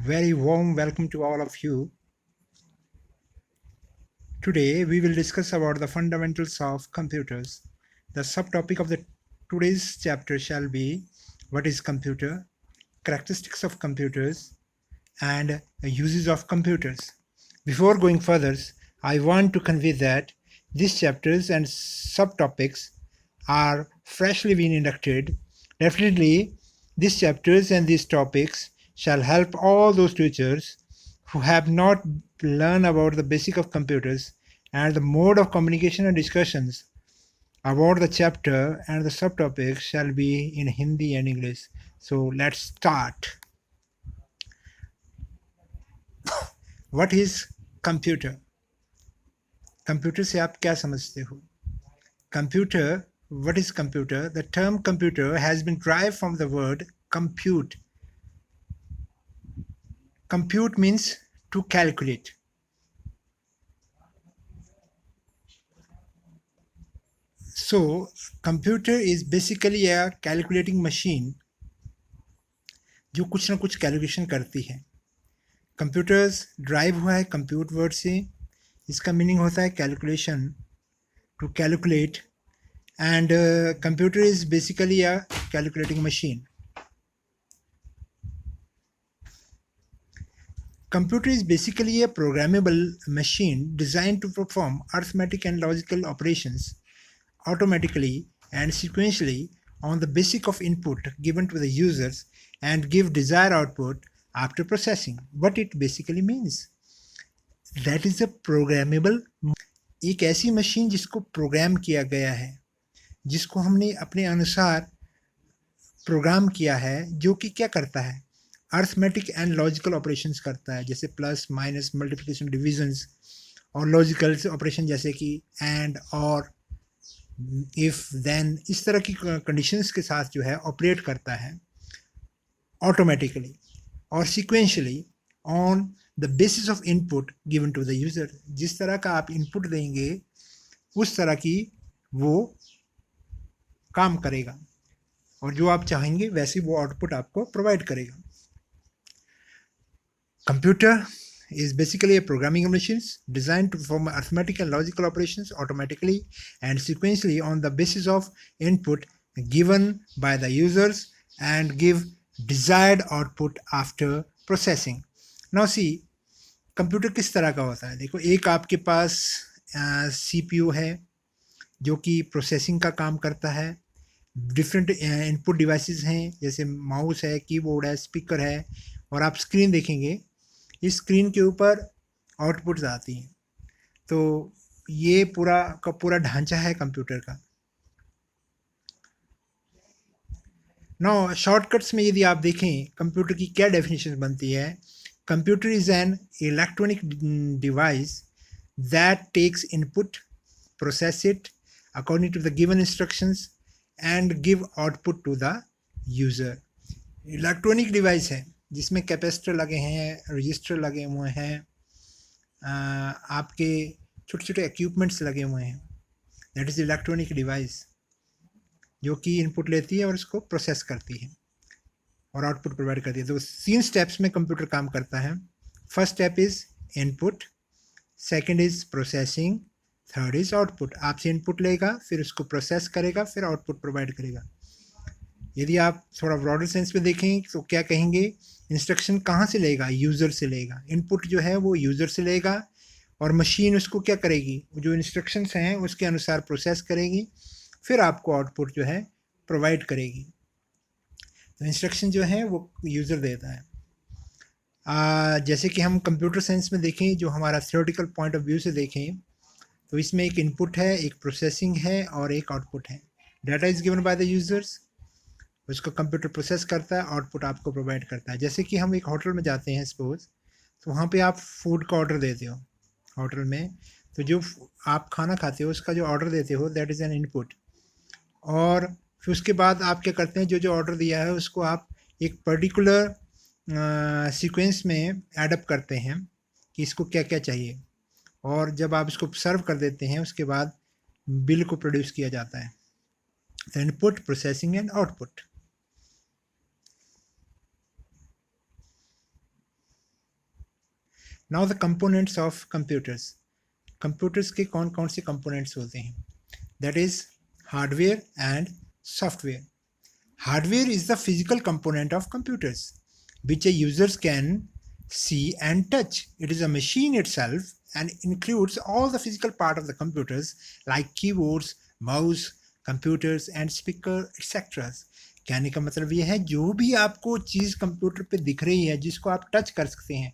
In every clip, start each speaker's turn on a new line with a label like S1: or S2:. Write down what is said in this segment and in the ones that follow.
S1: Very warm welcome to all of you. Today we will discuss about the fundamentals of computers. The subtopic of the today's chapter shall be what is computer, characteristics of computers, and uses of computers. Before going further, I want to convey that these chapters and subtopics are freshly being inducted. Definitely, these chapters and these topics shall help all those teachers who have not learned about the basic of computers and the mode of communication and discussions about the chapter and the subtopics shall be in Hindi and English. So let's start. What is computer? Computer से आप क्या समझते हो? Computer, what is computer? The term computer has been derived from the word compute. Compute means to calculate. So computer is basically a calculating machine जो कुछ ना कुछ calculation करती है. कंप्यूटर्स ड्राइव हुआ है कंप्यूट वर्ड से. इसका मीनिंग होता है calculation, to calculate, and computer is basically a calculating machine. Computer is basically a programmable machine designed to perform arithmetic and logical operations automatically and sequentially on the basis of input given to the users and give desired output after processing. What it basically means? That is a programmable, एक ऐसी machine जिसको programme किया गया है, जिसको हमने अपने अनुसार प्रोग्राम किया है, जो कि क्या करता है, अर्थमेटिक एंड लॉजिकल ऑपरेशंस करता है, जैसे प्लस माइनस मल्टीप्लिकेशन डिविजन्स, और लॉजिकल ऑपरेशन जैसे कि एंड और इफ देन, इस तरह की कंडीशंस के साथ जो है ऑपरेट करता है ऑटोमेटिकली और sequentially on the basis of input given to the user. जिस तरह का आप इनपुट देंगे उस तरह की वो काम करेगा और जो आप चाहेंगे वैसे वो आउटपुट आपको प्रोवाइड करेगा. Computer is basically a programming machine designed to perform arithmetic and logical operations automatically and sequentially on the basis of input given by the users and give desired output after processing. Now see, computer किस तरह का होता है. देखो, एक आपके पास CPU है जो कि प्रोसेसिंग का काम करता है. डिफरेंट इनपुट डिवाइसेस हैं, जैसे माउस है, कीबोर्ड है, स्पीकर है, और आप स्क्रीन देखेंगे, इस स्क्रीन के ऊपर आउटपुट्स आती हैं. तो ये पूरा का पूरा ढांचा है कंप्यूटर का. नाउ शॉर्टकट्स में यदि आप देखें कंप्यूटर की क्या डेफिनेशन बनती है. Computer is an electronic device that takes input, process it according to the given instructions and give output to the user. Electronic device है जिसमें कैपेसिटर लगे हैं, रजिस्टर लगे हुए हैं, आपके छोटे छोटे इक्विपमेंट्स लगे हुए हैं. दैट इज़ इलेक्ट्रॉनिक डिवाइस जो कि इनपुट लेती है और उसको प्रोसेस करती है और आउटपुट प्रोवाइड करती है. तो 3 स्टेप्स में कंप्यूटर काम करता है. First step is input, second is processing, third is output. आपसे इनपुट लेगा, फिर उसको प्रोसेस करेगा, फिर आउटपुट प्रोवाइड करेगा. यदि आप थोड़ा ब्रॉडर सेंस में देखें तो क्या कहेंगे, इंस्ट्रक्शन कहाँ से लेगा, यूज़र से लेगा. इनपुट जो है वो यूज़र से लेगा और मशीन उसको क्या करेगी, जो इंस्ट्रक्शंस हैं उसके अनुसार प्रोसेस करेगी, फिर आपको आउटपुट जो है प्रोवाइड करेगी. तो इंस्ट्रक्शन जो है वो यूज़र देता है. जैसे कि हम कंप्यूटर साइंस में देखें, जो हमारा थ्योरेटिकल पॉइंट ऑफ व्यू से देखें, तो इसमें एक इनपुट है, एक प्रोसेसिंग है और एक आउटपुट है. Data is given by the users, उसको कंप्यूटर प्रोसेस करता है, आउटपुट आपको प्रोवाइड करता है. जैसे कि हम एक होटल में जाते हैं सपोज, तो वहाँ पे आप फूड का ऑर्डर देते हो होटल में, तो जो आप खाना खाते हो उसका जो ऑर्डर देते हो दैट इज़ एन इनपुट. और फिर उसके बाद आप क्या करते हैं, जो जो ऑर्डर दिया है उसको आप एक पर्टिकुलर सीक्वेंस में एडअप करते हैं कि इसको क्या क्या चाहिए, और जब आप इसको सर्व कर देते हैं उसके बाद बिल को प्रोड्यूस किया जाता है. Input, processing and output. Now the components of computers, computers के कौन कौन से कंपोनेंट्स होते हैं? That is hardware and software. Hardware is the physical component of computers which a users can see and touch. It is a machine itself and includes all the physical part of the computers like keyboards, mouse, computers and speaker etc. कहने का मतलब ये है जो भी आपको चीज़ computer पे दिख रही है जिसको आप टच कर सकते हैं,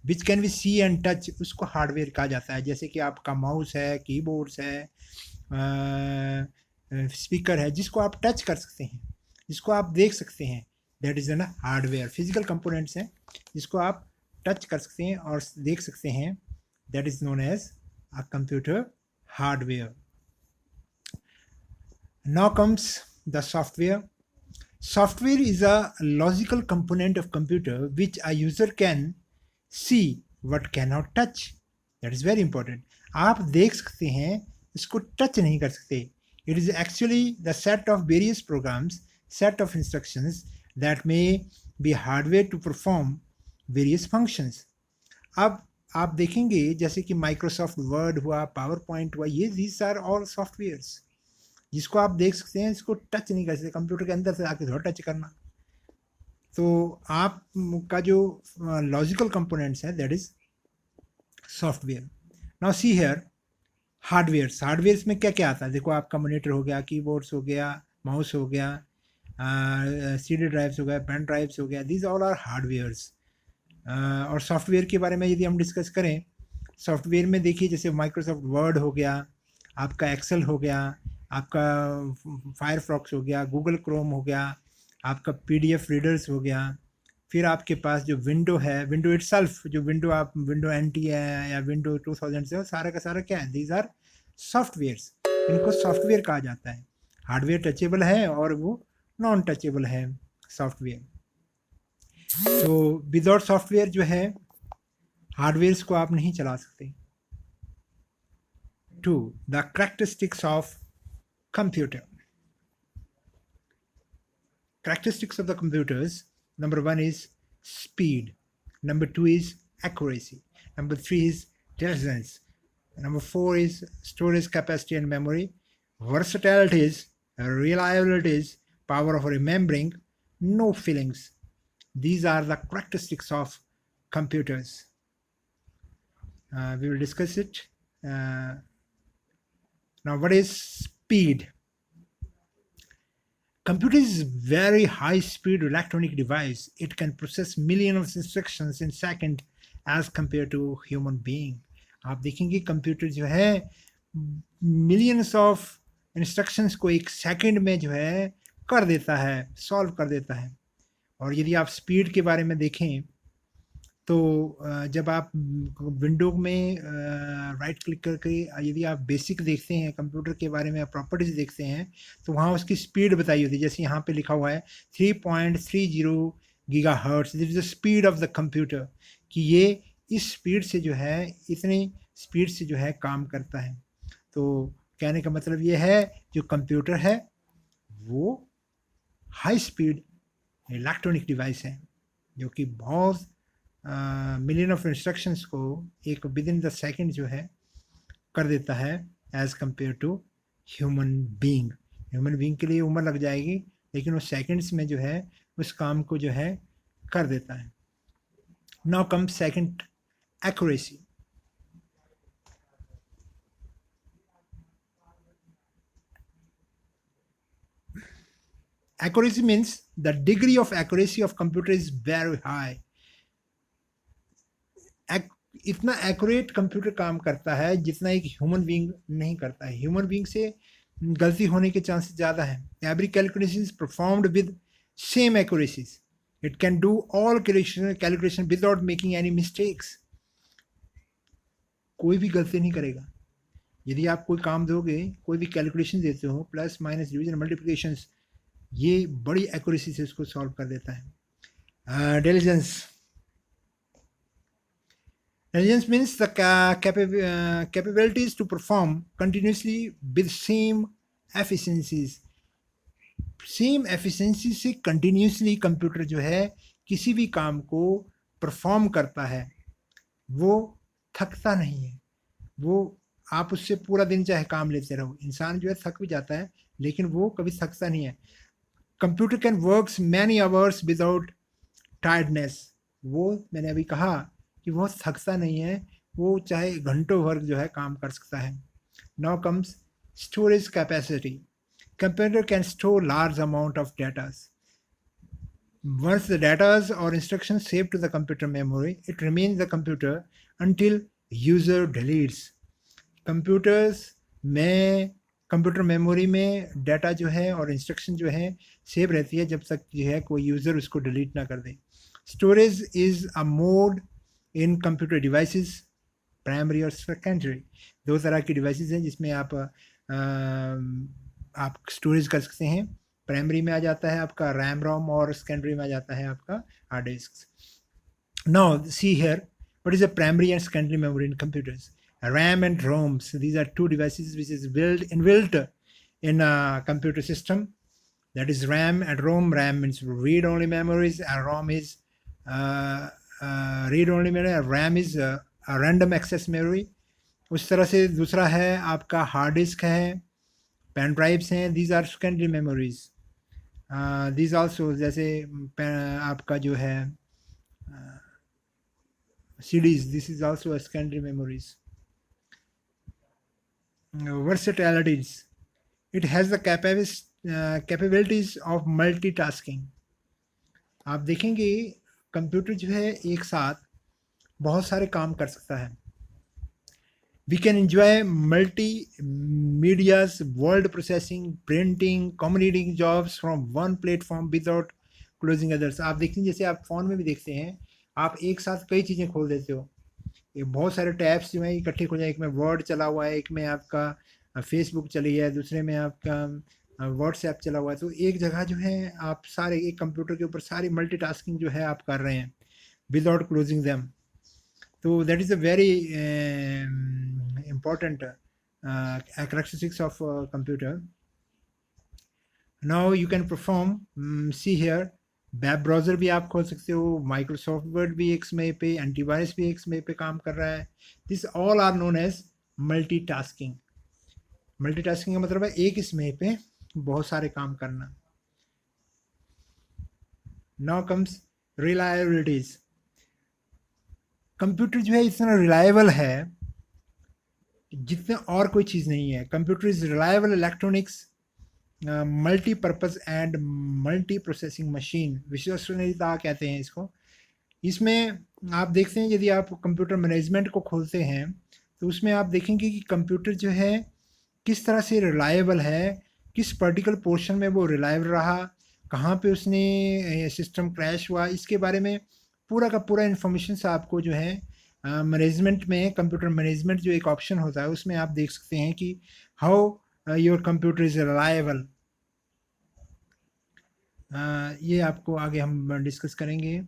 S1: which can be see and touch, उसको हार्डवेयर कहा जाता है. जैसे कि आपका माउस है, कीबोर्ड्स है, स्पीकर है, जिसको आप टच कर सकते हैं, जिसको आप देख सकते हैं, that is an hardware. Physical components हैं जिसको आप टच कर सकते हैं और देख सकते हैं, that is known as a computer hardware. Now comes the software. Software is a logical component of computer which a user can see but cannot touch. That is very important. आप देख सकते हैं, इसको टच नहीं कर सकते. It is actually the set of various programs, set of instructions that may be hardware to perform various functions. अब आप देखेंगे जैसे कि माइक्रोसॉफ्ट वर्ड हुआ, पावर पॉइंट हुआ, ये these are all softwares जिसको आप देख सकते हैं, इसको टच नहीं कर सकते. कंप्यूटर के अंदर से आके थोड़ा टच करना. तो आपका जो लॉजिकल कंपोनेंट्स है that is software. Now see here hardwares. Hardwares में क्या क्या आता है? देखो, आपका मॉनिटर हो गया, कीबोर्ड्स हो गया, माउस हो गया, सीडी ड्राइव्स हो गया, पेन ड्राइव्स हो गया, दीज ऑल आर हार्डवेयर्स. और सॉफ्टवेयर के बारे में यदि हम डिस्कस करें, सॉफ्टवेयर में देखिए जैसे माइक्रोसॉफ्ट वर्ड हो गया, आपका एक्सेल हो गया, आपका फायरफॉक्स हो गया, गूगल क्रोम हो गया, आपका पीडीएफ रीडर्स हो गया, फिर आपके पास जो विंडो है, विंडो इटसेल्फ, जो विंडो आप विंडो एनटी है या विंडो 2000 से हो, सारा का सारा क्या है? These are softwares. इनको सॉफ्टवेयर कहा जाता है. हार्डवेयर टचेबल है और वो नॉन टचेबल है सॉफ्टवेयर. तो विदाउट सॉफ्टवेयर जो है हार्डवेयर्स को आप नहीं चला सकते. 2. The characteristics of computer. Characteristics of the computers, number 1 is speed, number 2 is accuracy, number 3 is intelligence, number 4 is storage capacity and memory, versatility is, reliability is, power of remembering, no feelings. These are the characteristics of computers. We will discuss it. Now, what is speed? Computer is very high speed electronic device. It can process millions of instructions in second as compared to human being. आप देखेंगे computer जो है millions of instructions को एक second में जो है कर देता है, सॉल्व कर देता है. और यदि आप स्पीड के बारे में देखें तो जब आप विंडो में राइट क्लिक करके यदि आप बेसिक देखते हैं कंप्यूटर के बारे में, प्रॉपर्टीज देखते हैं, तो वहाँ उसकी स्पीड बताई होती है. जैसे यहाँ पे लिखा हुआ है 3.30 gigahertz, this is the speed of the computer, कि ये इस स्पीड से जो है, इतनी स्पीड से जो है काम करता है. तो कहने का मतलब ये है जो कंप्यूटर है वो हाई स्पीड इलेक्ट्रॉनिक डिवाइस है जो कि बहुत मिलियन ऑफ इंस्ट्रक्शंस को एक विद इन द सेकेंड जो है कर देता है as compare to human being. Human being के लिए उम्र लग जाएगी, लेकिन वो सेकंड्स में जो है उस काम को जो है कर देता है. Now come second, accuracy. Accuracy means the degree of accuracy of computer is very high. इतना एक्यूरेट कंप्यूटर काम करता है जितना एक ह्यूमन बीइंग नहीं करता है. ह्यूमन बीइंग से गलती होने के चांसेस ज़्यादा है. Every calculation is performed with same accuracies. It can do all calculation without making any mistakes. कोई भी गलती नहीं करेगा. यदि आप कोई काम दोगे, कोई भी कैलकुलेशन देते हो, प्लस माइनस डिवीजन मल्टीप्लिकेशंस, ये बड़ी एक्यूरेसी से इसको सॉल्व कर देता है. Intelligence. Intelligence means the capabilities to perform continuously with same efficiencies. Same efficiency से कंटिन्यूसली कंप्यूटर जो है किसी भी काम को परफॉर्म करता है वो थकता नहीं है, वो आप उससे पूरा दिन चाहे काम लेते रहो, इंसान जो है थक भी जाता है लेकिन वो कभी थकता नहीं है। Computer can works many hours without tiredness, वो मैंने अभी कहा कि वो थकता नहीं है, वो चाहे घंटों भर जो है काम कर सकता है। Now comes storage capacity. Computer can store large amount of data. Once the data or instructions saved to the computer memory, it remains the computer until user deletes. Computers में कंप्यूटर मेमोरी में data जो है और instruction जो है save रहती है जब तक जो है कोई यूज़र उसको डिलीट ना कर दे। Storage is a mode in computer devices, primary और सेकेंडरी। दो तरह की डिवाइसेस हैं जिसमें आप स्टोरेज कर सकते हैं। प्राइमरी में आ जाता है आपका रैम रोम और सेकेंडरी में आ जाता है आपका hard disk. Now see here what is a primary and secondary memory in computers. RAM and ROMs, these are two devices which is inbuilt in a computer system. That is RAM and ROM. RAM means read-only memories and ROM is read-only memory. RAM is a random access memory. उस तरह से दूसरा है आपका hard disk है, pen drives हैं, these are secondary memories. These also जैसे आपका जो है CDs, this is also a secondary memories. Versatilities, it has the capabilities of multitasking. आप देखेंगे कंप्यूटर जो है एक साथ बहुत सारे काम कर सकता है। We can enjoy multimedia's word processing, printing, communicating jobs from one platform without closing others. आप देखते हैं जैसे आप फ़ोन में भी देखते हैं, आप एक साथ कई चीज़ें खोल देते हो, ये बहुत सारे टैब्स जो हैं इकट्ठे हो जाए, एक में वर्ड चला हुआ है, एक में आपका फेसबुक चली है, दूसरे में आपका व्हाट्सएप चला हुआ है, तो एक जगह जो है आप सारे एक कंप्यूटर के ऊपर सारी मल्टीटास्किंग जो है आप कर रहे हैं विदाउट क्लोजिंग देम। तो that is a very important characteristics of computer. Now you can perform, see here, web browser भी आप खोल सकते हो, माइक्रोसॉफ्ट वर्ड भी एक समय पे, एंटीवायरस भी एक समय पे काम कर रहा है। This all are known as multitasking. Multitasking का मतलब है एक ही समय पे बहुत सारे काम करना। Now comes रिलायबिलिटीज। कंप्यूटर जो है इतना रिलायबल है जितना और कोई चीज़ नहीं है। Computer is reliable electronics, multipurpose and multi processing machine, विश्वसनीयता कहते हैं इसको। इसमें आप देखते हैं यदि आप कंप्यूटर मैनेजमेंट को खोलते हैं तो उसमें आप देखेंगे कि कंप्यूटर जो है किस तरह से रिलायबल है, किस पर्टिकुलर पोर्शन में वो रिलायबल रहा, कहाँ पे उसने सिस्टम क्रैश हुआ, इसके बारे में पूरा का पूरा इन्फॉर्मेशन से आपको जो है मैनेजमेंट में, कंप्यूटर मैनेजमेंट जो एक ऑप्शन होता है उसमें आप देख सकते हैं कि how your computer is reliable. ये आपको आगे हम डिस्कस करेंगे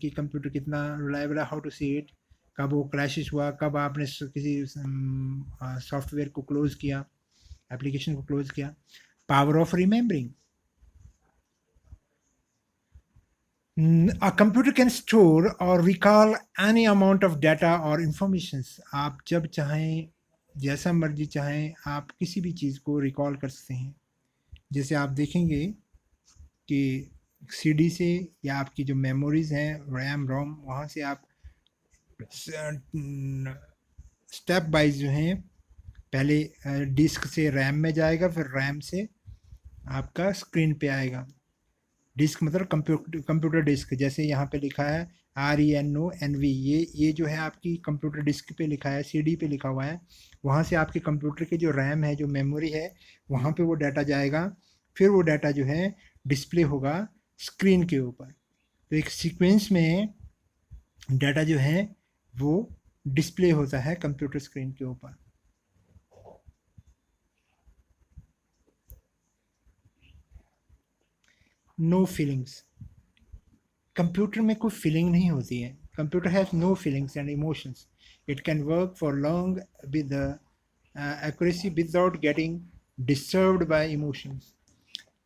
S1: कि कंप्यूटर कितना रिलायबल है, हाउ टू सी इट, कब वो क्रैशेस हुआ, कब आपने किसी सॉफ्टवेयर को क्लोज किया, एप्लीकेशन को क्लोज किया। Power of remembering, a computer can store or recall any amount of data or information. आप जब चाहें, जैसा मर्जी चाहें, आप किसी भी चीज़ को रिकॉल कर सकते हैं। जैसे आप देखेंगे कि सीडी से या आपकी जो मेमोरीज़ हैं, रैम रोम, वहाँ से आप स्टेप वाइज जो हैं, पहले डिस्क से रैम में जाएगा, फिर रैम से आपका स्क्रीन पे आएगा। डिस्क मतलब कंप्यूटर डिस्क, जैसे यहाँ पे लिखा है RENONV, ये जो है आपकी कंप्यूटर डिस्क पे लिखा है, CD पे लिखा हुआ है। वहाँ से आपके कंप्यूटर के जो रैम है, जो मेमोरी है, वहाँ पे वो डाटा जाएगा, फिर वो डाटा जो है डिस्प्ले होगा स्क्रीन के ऊपर। तो एक सीक्वेंस में डाटा जो है वो डिस्प्ले होता है कंप्यूटर स्क्रीन के ऊपर। नो फीलिंग्स, कंप्यूटर में कोई फीलिंग नहीं होती है। Computer has no feelings and emotions. It can work for long with accuracy without getting disturbed by emotions.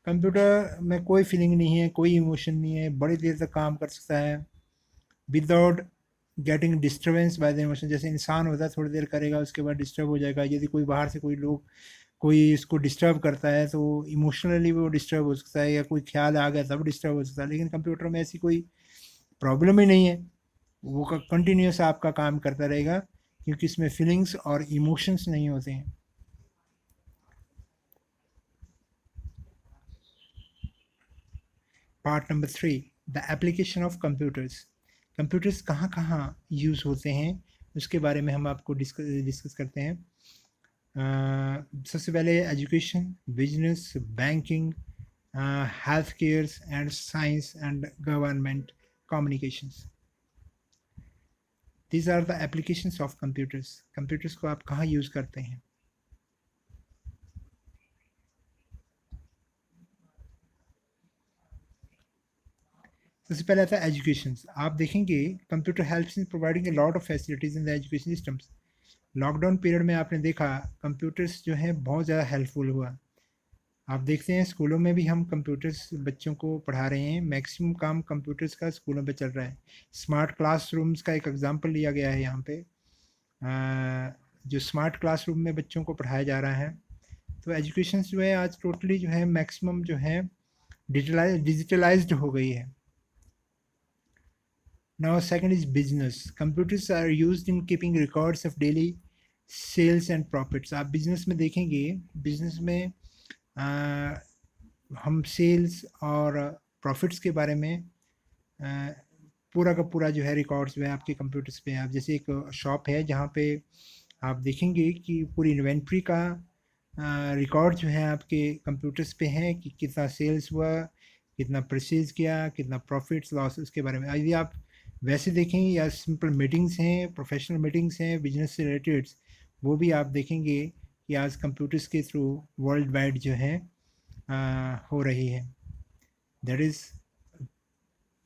S1: Computer में कोई फीलिंग नहीं है, कोई इमोशन नहीं है, बड़ी देर तक काम कर सकता है without getting disturbance by the emotion, जैसे इंसान होता है थोड़ी देर करेगा उसके बाद डिस्टर्ब हो जाएगा, यदि कोई बाहर से कोई इसको डिस्टर्ब करता है तो इमोशनली वो डिस्टर्ब हो सकता है, या कोई ख्याल आ गया तब डिस्टर्ब हो सकता है। लेकिन कंप्यूटर में ऐसी कोई प्रॉब्लम ही नहीं है, वो कंटिन्यूस आपका काम करता रहेगा, क्योंकि इसमें फीलिंग्स और इमोशंस नहीं होते हैं। Part number 3, the application of computers. Computers कहाँ कहाँ यूज़ होते हैं उसके बारे में हम आपको डिस्कस करते हैं। सबसे पहले education, business, banking, health care and science and government communications. These are the applications of computers. Computers को आप कहाँ यूज़ करते हैं? सबसे पहले आता है एजुकेशन। आप देखेंगे computer helps in providing a lot of facilities in the education systems. Lockdown period में आपने देखा कंप्यूटर्स जो हैं बहुत ज़्यादा हेल्पफुल हुआ। आप देखते हैं स्कूलों में भी हम कंप्यूटर्स बच्चों को पढ़ा रहे हैं, मैक्सिमम काम कंप्यूटर्स का स्कूलों पे चल रहा है। स्मार्ट क्लासरूम्स का एक एग्जांपल लिया गया है यहाँ पे, जो स्मार्ट क्लासरूम में बच्चों को पढ़ाया जा रहा है। तो एजुकेशन जो है आज टोटली जो है मैक्सिमम जो है डिजिटलाइज्ड हो गई है। Now second is business. Computers are used in keeping records of daily sales and profits. आप बिजनेस में देखेंगे, बिजनेस में हम सेल्स और प्रॉफिट्स के बारे में पूरा का पूरा जो है रिकॉर्ड्स में आपके कंप्यूटर्स पे। आप जैसे एक शॉप है जहाँ पे आप देखेंगे कि पूरी इन्वेंट्री का रिकॉर्ड जो है आपके कंप्यूटर्स पे हैं कि कितना सेल्स हुआ, कितना परचेज किया, कितना प्रॉफिट्स लॉस, उसके बारे में। यदि आप वैसे देखें या सिंपल मीटिंग्स हैं, प्रोफेशनल मीटिंग्स हैं बिजनेस से रिलेटेड, वो भी आप देखेंगे कि आज कंप्यूटर्स के थ्रू वर्ल्ड वाइड जो है हो रही है। That is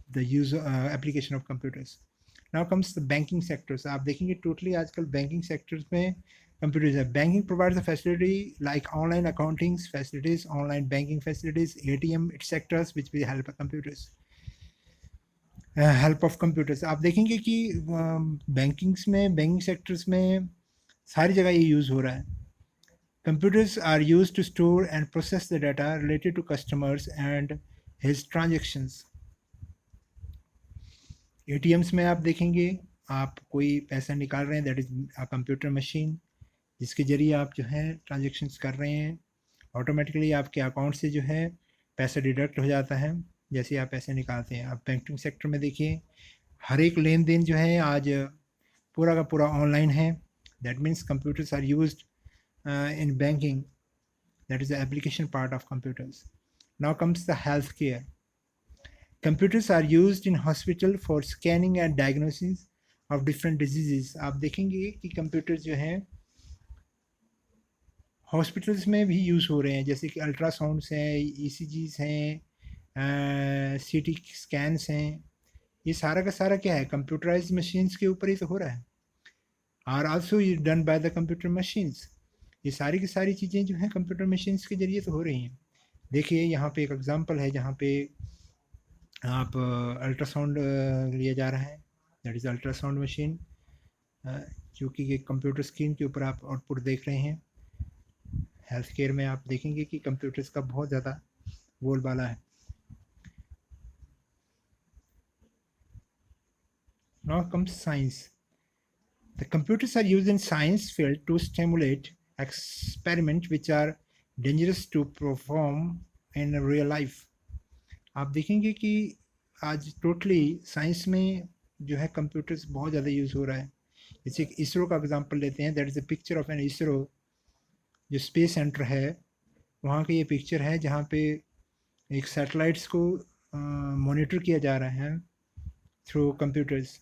S1: the use application of computers. Now comes the banking sectors. आप देखेंगे टोटली आजकल बैंकिंग सेक्टर्स में कंप्यूटर्स है। Banking provides the facility like online accounting facilities, online banking facilities, ATM etcetera which will help computers, help of computers. आप देखेंगे कि bankings में, banking sectors में सारी जगह ये यूज़ हो रहा है। Computers are use to store and process the data related to customers and his transactions. ATMs में आप देखेंगे आप कोई पैसा निकाल रहे हैं, that is a computer machine, जिसके ज़रिए आप जो है ट्रांजेक्शन्स कर रहे हैं। ऑटोमेटिकली आपके अकाउंट से जो है पैसा डिडक्ट हो जाता है जैसे आप पैसे निकालते हैं। आप बैंकिंग सेक्टर में देखिए हर एक लेन देन जो है आज पूरा का पूरा ऑनलाइन है। That means computers are used in banking, that is the application part of computers. Now comes the health care. Computers are used in hospital for scanning and diagnosis of different diseases. आप देखेंगे कि computers जो हैं hospitals में भी use हो रहे हैं, जैसे कि अल्ट्रासाउंड्स हैं, ECGs हैं, CT स्कैन्स हैं। ये सारा का सारा क्या है, कंप्यूटराइज्ड मशीन्स के ऊपर ही तो हो रहा है। Are also done by the computer machines. ये सारी की सारी चीज़ें जो हैं कंप्यूटर मशीन्स के ज़रिए तो हो रही हैं। देखिए यहाँ पे एक एग्जांपल है जहाँ पे आप अल्ट्रासाउंड लिया जा रहा है, दैट इज़ अल्ट्रासाउंड मशीन, जो कि कंप्यूटर स्क्रीन के ऊपर आप आउटपुट देख रहे हैं। हेल्थ केयर में आप देखेंगे कि कंप्यूटर्स का बहुत ज़्यादा बोलबाला है। Now comes science. The computers are used in science field to stimulate experiments which are dangerous to perform in real life. आप देखेंगे कि आज टोटली साइंस में जो है कंप्यूटर्स बहुत ज़्यादा यूज़ हो रहा है। जैसे एक इसरो का एग्जांपल लेते हैं, that is a picture of an ISRO, जो स्पेस सेंटर है वहाँ की ये पिक्चर है जहाँ पे एक सैटेलाइट्स को मॉनिटर किया जा रहा है through computers.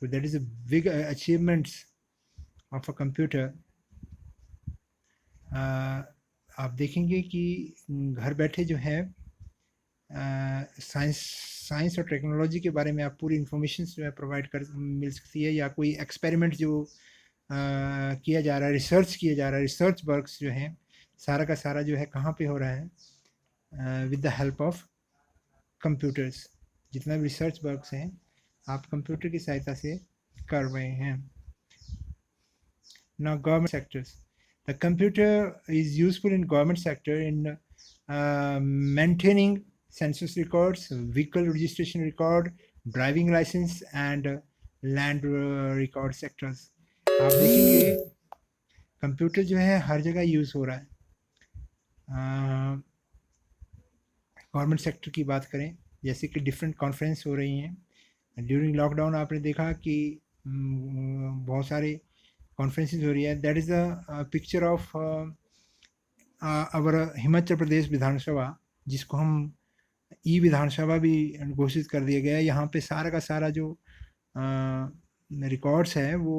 S1: So that is a big achievements of a computer. आप देखेंगे कि घर बैठे जो है साइंस और टेक्नोलॉजी के बारे में आप पूरी इंफॉर्मेशन जो है प्रोवाइड कर मिल सकती है, या कोई एक्सपेरिमेंट जो किया जा रहा है, रिसर्च किया जा रहा है, रिसर्च वर्क्स जो हैं सारा का सारा जो है कहाँ पे हो रहा है, with the help of computers. जितना भी रिसर्च वर्क्स हैं आप कंप्यूटर की सहायता से कर रहे हैं. Now government sectors. The computer is useful in government sector in maintaining census records, vehicle registration record, driving license and land record sectors. आप देखेंगे कंप्यूटर जो है हर जगह यूज़ हो रहा है. गवर्नमेंट सेक्टर की बात करें, जैसे कि डिफरेंट कॉन्फ्रेंस हो रही हैं. ड्यूरिंग लॉकडाउन आपने देखा कि बहुत सारे कॉन्फ्रेंसेस हो रही है. That is the picture of our Himachal Pradesh Vidhan Sabha, जिसको हम ई विधानसभा भी घोषित कर दिया गया है. यहाँ पे सारा का सारा जो रिकॉर्ड्स है वो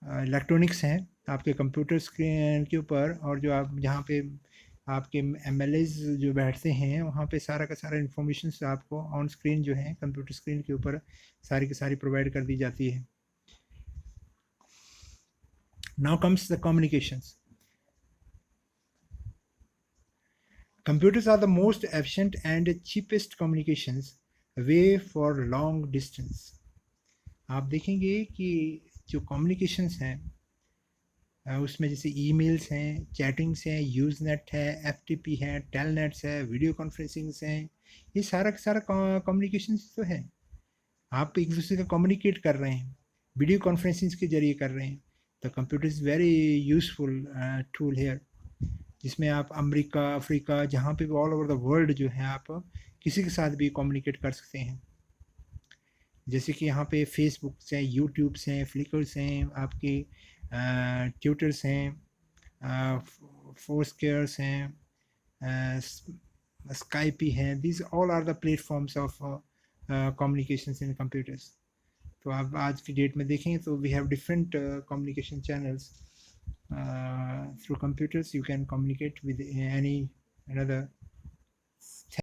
S1: इलेक्ट्रॉनिक्स हैं आपके कंप्यूटर स्क्रीन के ऊपर, और जो आप जहाँ पे आपके एमएलएज जो बैठते हैं वहाँ पे सारा का सारा इन्फॉर्मेशन आपको ऑन स्क्रीन जो है कंप्यूटर स्क्रीन के ऊपर सारी की सारी प्रोवाइड कर दी जाती है. Now comes the communications. Computers are the most efficient and cheapest communications way for long distance. आप देखेंगे कि जो communications हैं उसमें जैसे ईमेल्स हैं, चैटिंग्स हैं, यूज़नेट है, एफटीपी है, टेलनेट्स है, वीडियो कॉन्फ्रेंसिंग्स हैं, ये सारा का सारा कम्युनिकेशंस तो है. आप एक दूसरे का कम्युनिकेट कर रहे हैं, वीडियो कॉन्फ्रेंसिंग के जरिए कर रहे हैं. तो computer is very useful tool here, जिसमें आप अमेरिका, अफ्रीका, जहाँ पे भी ऑल ओवर द वर्ल्ड जो है आप किसी के साथ भी कम्युनिकेट कर सकते हैं. जैसे कि यहाँ पे फेसबुक्स हैं, यूट्यूब्स हैं, फ्लिकर्स हैं, आपके ट्विटर्स हैं, फोरस्क्वेयर्स हैं, स्काइपी हैं. These all are the platforms of communications in computers. तो आप आज की डेट में देखें तो we have different communication channels. Through computers you can communicate with any another